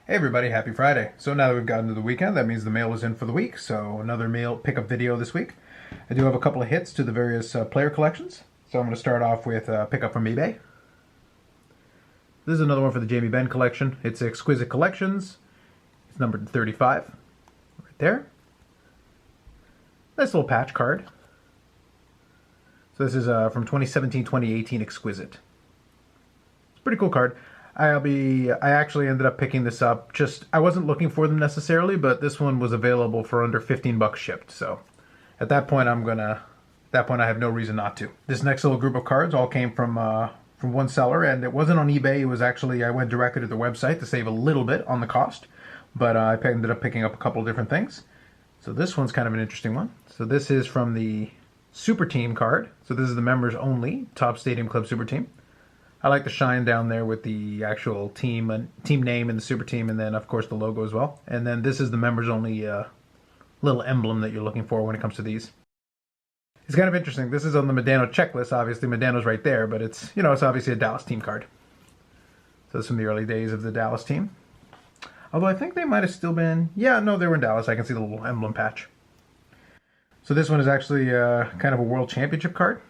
Hey everybody, happy Friday. So now that we've gotten to the weekend, that means the mail is in for the week. So another mail pickup video this week. I do have a couple of hits to the various player collections. So I'm going to start off with pickup from eBay. This is another one for the Jamie Benn collection. It's Exquisite Collections. It's numbered 35. Right there. Nice little patch card. So this is from 2017-2018 Exquisite. It's a pretty cool card. I actually ended up picking this up. I wasn't looking for them necessarily, but this one was available for under 15 bucks shipped. So at that point, I have no reason not to. This next little group of cards all came from one seller, and it wasn't on eBay. It was actually, I went directly to the website to save a little bit on the cost, but I ended up picking up a couple of different things. So this one's kind of an interesting one. So this is from the Super Team card. So this is the members only Topps Stadium Club Super Team. I like the shine down there with the actual team name and the super team, and then of course the logo as well. And then this is the members only little emblem that you're looking for when it comes to these. It's kind of interesting. This is on the Modano checklist. Obviously Modano's right there, but it's obviously a Dallas team card. So it's from the early days of the Dallas team. Although I think they might have still been, yeah, no, they were in Dallas. I can see the little emblem patch. So this one is actually kind of a World Championship card.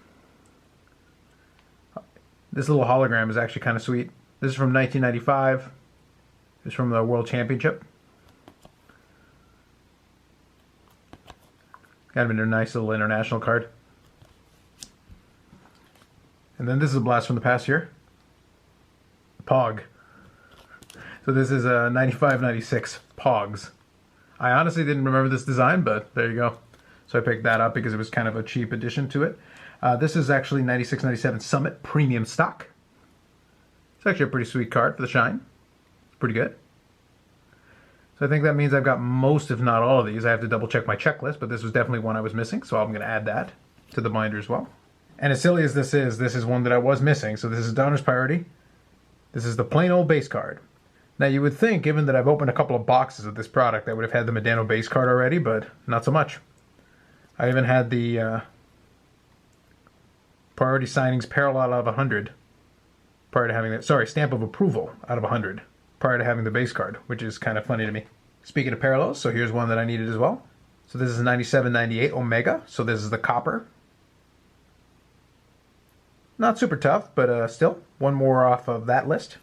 This little hologram is actually kind of sweet. This is from 1995. It's from the World Championship. Kind of a nice little international card. And then this is a blast from the past here. Pog. So this is a 95-96 Pogs. I honestly didn't remember this design, but there you go. So I picked that up because it was kind of a cheap addition to it. This is actually 96-97 Summit Premium Stock. It's actually a pretty sweet card for the shine. It's pretty good. So I think that means I've got most, if not all of these. I have to double check my checklist, but this was definitely one I was missing, so I'm going to add that to the binder as well. And as silly as this is one that I was missing. So this is Donner's Priority. This is the plain old base card. Now you would think, given that I've opened a couple of boxes of this product, I would have had the Modano base card already, but not so much. I even had the priority signings parallel out of 100 prior to having that. Sorry, stamp of approval out of 100 prior to having the base card, which is kind of funny to me. Speaking of parallels, so here's one that I needed as well. So this is 97-98 Omega. So this is the copper. Not super tough, but still one more off of that list.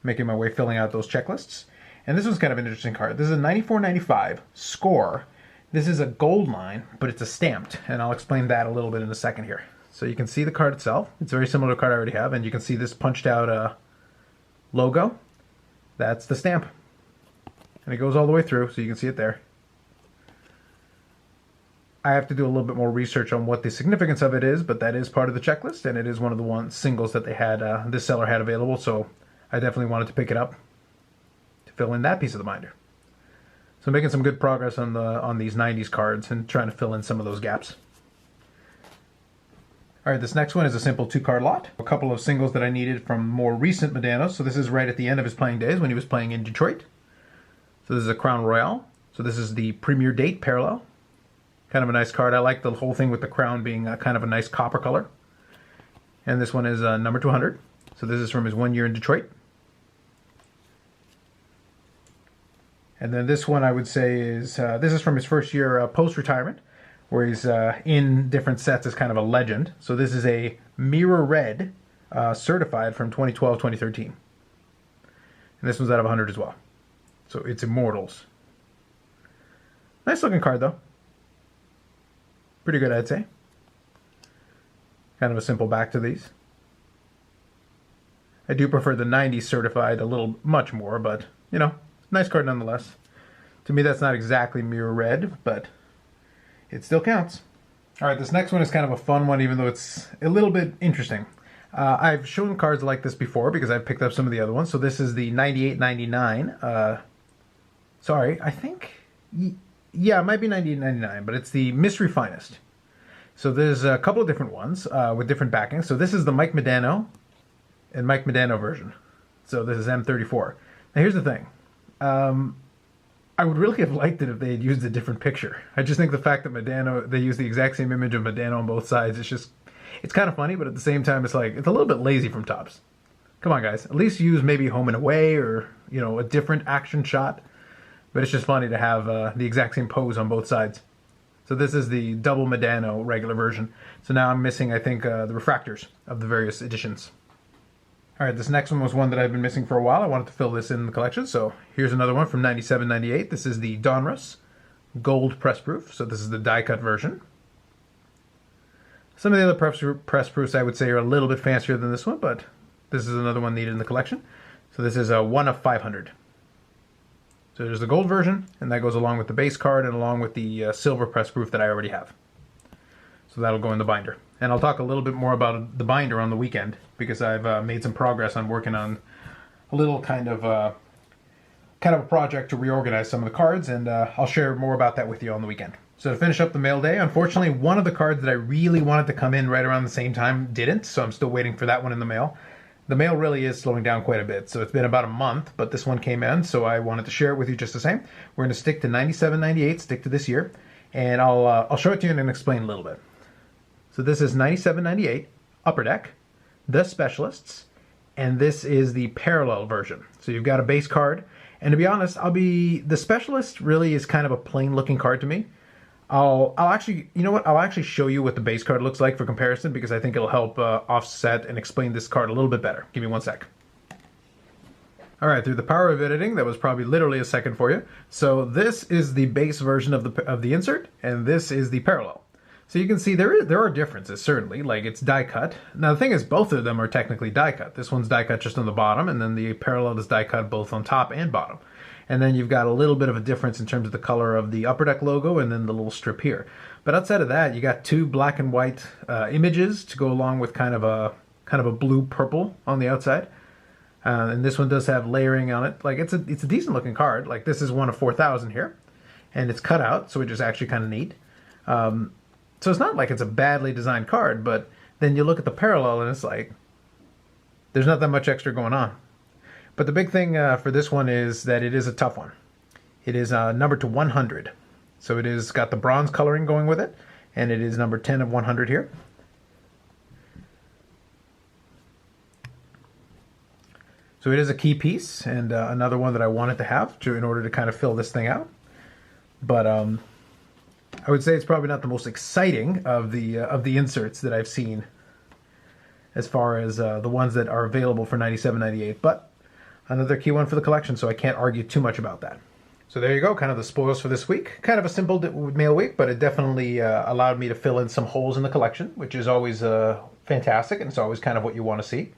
Making my way filling out those checklists. And this one's kind of an interesting card. This is a 94-95 Score. This is a gold line, but it's a stamped, and I'll explain that a little bit in a second here. So you can see the card itself. It's very similar to the card I already have, and you can see this punched out logo. That's the stamp. And it goes all the way through, so you can see it there. I have to do a little bit more research on what the significance of it is, but that is part of the checklist, and it is one of the singles that they had, this seller had available, so I definitely wanted to pick it up to fill in that piece of the binder. So making some good progress on these 90s cards and trying to fill in some of those gaps. All right, this next one is a simple 2-card lot. A couple of singles that I needed from more recent Modano. So this is right at the end of his playing days when he was playing in Detroit. So this is a Crown Royale. So this is the Premier Date parallel. Kind of a nice card. I like the whole thing with the crown being kind of a nice copper color. And this one is number 200. So this is from his 1 year in Detroit. And then this one I would say is, this is from his first year post-retirement, where he's in different sets as kind of a legend. So this is a Mirror Red certified from 2012-2013. And this one's out of 100 as well. So it's Immortals. Nice looking card though. Pretty good, I'd say. Kind of a simple back to these. I do prefer the 90s certified much more, but nice card nonetheless. To me, that's not exactly Mirror Red, but it still counts. All right, this next one is kind of a fun one, even though it's a little bit interesting. I've shown cards like this before because I've picked up some of the other ones. So this is the 98-99. Sorry, I think, yeah, it might be 98-99, but it's the Mystery Finest. So there's a couple of different ones with different backings. So this is the Mike Modano and Mike Modano version. So this is M34. Now here's the thing. I would really have liked it if they had used a different picture. I just think the fact that Modano, they use the exact same image of Modano on both sides, it's kind of funny, but at the same time, it's a little bit lazy from Topps. Come on, guys. At least use maybe Home and Away or, you know, a different action shot. But it's just funny to have the exact same pose on both sides. So this is the double Medano regular version. So now I'm missing, I think, the refractors of the various editions. All right, this next one was one that I've been missing for a while. I wanted to fill this in the collection. So here's another one from 97-98. This is the Donruss Gold Press Proof. So this is the die cut version. Some of the other press proofs I would say are a little bit fancier than this one, but this is another one needed in the collection. So this is a 1 of 500. So there's the gold version, and that goes along with the base card and along with the silver press proof that I already have. So that'll go in the binder. And I'll talk a little bit more about the binder on the weekend because I've made some progress on working on a little kind of a project to reorganize some of the cards, and I'll share more about that with you on the weekend. So to finish up the mail day, unfortunately, one of the cards that I really wanted to come in right around the same time didn't, so I'm still waiting for that one in the mail. The mail really is slowing down quite a bit, so it's been about a month, but this one came in, so I wanted to share it with you just the same. We're going to stick to 97-98, stick to this year, and I'll show it to you and explain a little bit. So this is 97-98, Upper Deck, The Specialists, and this is the parallel version. So you've got a base card, and to be honest, The Specialist really is kind of a plain looking card to me. I'll actually, you know what, I'll actually show you what the base card looks like for comparison because I think it'll help offset and explain this card a little bit better. Give me 1 sec. All right, through the power of editing, that was probably literally a second for you. So this is the base version of the insert, and this is the parallel. So you can see there are differences, certainly, like it's die cut. Now the thing is, both of them are technically die cut. This one's die cut just on the bottom, and then the parallel is die cut both on top and bottom. And then you've got a little bit of a difference in terms of the color of the Upper Deck logo and then the little strip here. But outside of that, you got two black and white images to go along with kind of a blue-purple on the outside. And this one does have layering on it. Like it's a decent looking card. Like this is 1 of 4,000 here, and it's cut out, so which is actually kind of neat. So it's not like it's a badly designed card, but then you look at the parallel and it's like there's not that much extra going on. But the big thing for this one is that it is a tough one. It is numbered to 100. So it is got the bronze coloring going with it, and it is number 10 of 100 here. So it is a key piece, and another one that I wanted to have in order to kind of fill this thing out. But I would say it's probably not the most exciting of the inserts that I've seen as far as the ones that are available for 97-98. But another key one for the collection, so I can't argue too much about that. So there you go, kind of the spoils for this week. Kind of a simple mail week, but it definitely allowed me to fill in some holes in the collection, which is always fantastic, and it's always kind of what you want to see.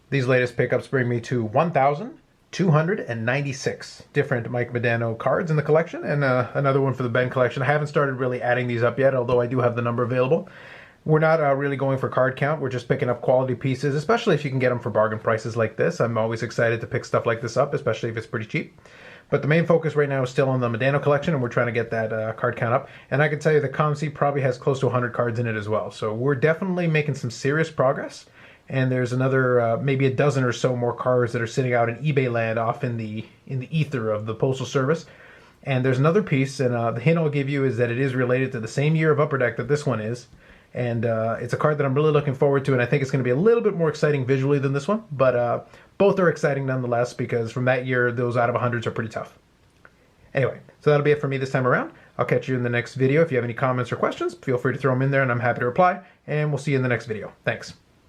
These latest pickups bring me to 1,296 different Mike Modano cards in the collection, and another one for the Ben collection. I haven't started really adding these up yet, although I do have the number available. We're not really going for card count. We're just picking up quality pieces, especially if you can get them for bargain prices like this. I'm always excited to pick stuff like this up, especially if it's pretty cheap. But the main focus right now is still on the Modano collection, and we're trying to get that card count up. And I can tell you the COMC probably has close to 100 cards in it as well. So we're definitely making some serious progress. And there's another maybe a dozen or so more cards that are sitting out in eBay land off in the ether of the Postal Service. And there's another piece, and the hint I'll give you is that it is related to the same year of Upper Deck that this one is. And it's a card that I'm really looking forward to, and I think it's going to be a little bit more exciting visually than this one. But both are exciting nonetheless, because from that year, those out of 100s are pretty tough. Anyway, so that'll be it for me this time around. I'll catch you in the next video. If you have any comments or questions, feel free to throw them in there, and I'm happy to reply. And we'll see you in the next video. Thanks.